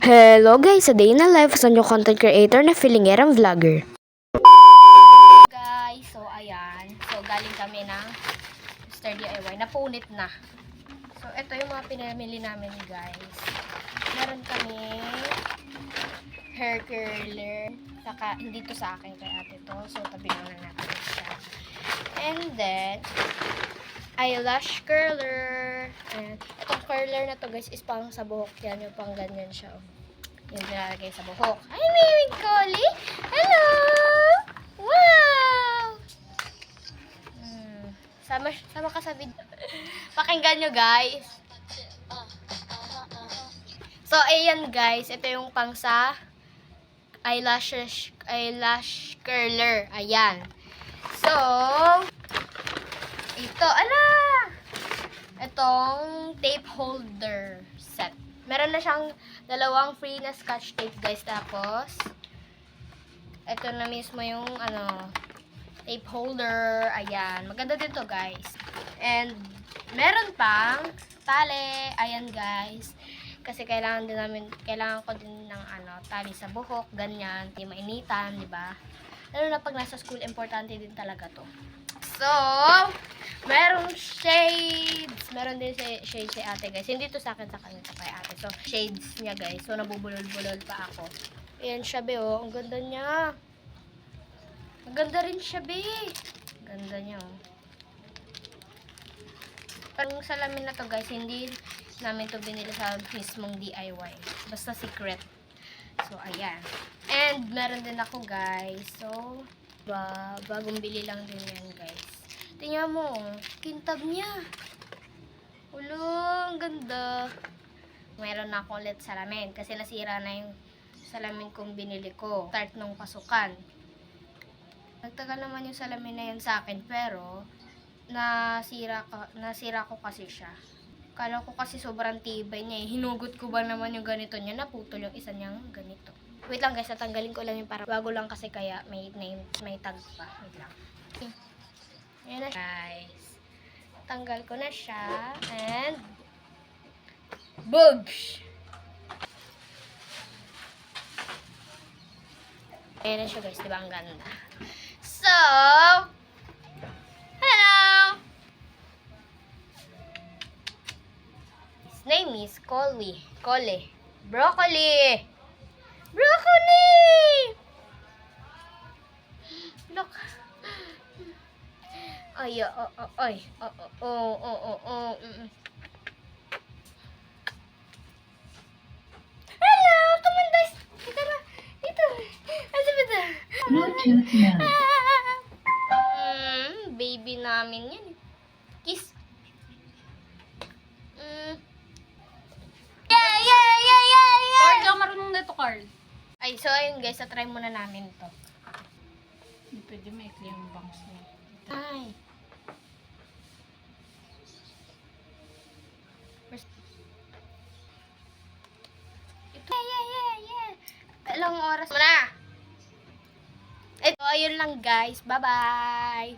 Hello guys, sa day na life sa new content creator na feelingerang vlogger. Guys, so ayan. So galing kami ng Mr. DIY. Napunit na. So ito yung mga pinamili namin guys. Meron kami hair curler. Saka hindi to sa akin kay ate to. So tabi na natin siya. And then eyelash curler. And itong curler na to guys is pang sa buhok yan. Yung pang ganyan siya. Oh. Yung nilalagay sa buhok. Hi, Mary Collie! Hello! Wow! Sama ka sa video. Pakinggan nyo, guys. So, ayan, guys. Ito yung pang sa eyelash curler. Ayan. So, ito, itong tape holder set. Meron na siyang dalawang free na scotch tape, guys. Tapos, ito na mismo yung, tape holder. Ayan. Maganda din to, guys. And, meron pang tali. Ayan, guys. Kasi kailangan ko din ng, tali sa buhok. Ganyan. Hindi mainitan, di ba? Lalo na pag nasa school, importante din talaga to. So, merong shades. Meron din shades si ate, guys. Hindi to sa akin, sa kanya, sa kay ate. So, shades niya, guys. So, nabubulol-bulol pa ako. Ayan siya, be, oh. Ang ganda niya. Ang ganda rin siya, be. Ganda niya, oh. Parang salamin na to, guys. Hindi namin to binili sa mismong DIY. Basta secret. So, ayan. And, meron din ako, guys. So, bagong bili lang din yan, guys. Tingnan mo, kintab niya. Ulo, ang ganda. Meron na ako ulit salamin kasi nasira na yung salamin kong binili ko. Start nung pasukan. Nagtagal naman yung salamin na yan sa akin, pero nasira ko kasi siya. Kala ko kasi sobrang tibay niya. Hinugot ko ba naman yung ganito niya, naputol yung isa niyang ganito. Wait lang guys, natanggalin ko lang yung para bago lang kasi kaya may tag pa. Wait lang. Ayan na guys. Tanggal ko na siya. And bugs! Ayan na siya guys, diba ang ganda? So, hello! His name is Collie. Broccoli! Broccoli! Look. Ay. Hello, come on guys. Dito. Dito. Bluetooth mode. Baby namin yan. Kiss. Yeah. Carl, daw marunong na ito, Carl. Ay, so ayun guys, try muna namin to. Hindi pwede maikli yung bangs niya. Ay. Ito. Yeah. Ilang oras mo na? Ito, ayun lang guys. Bye-bye.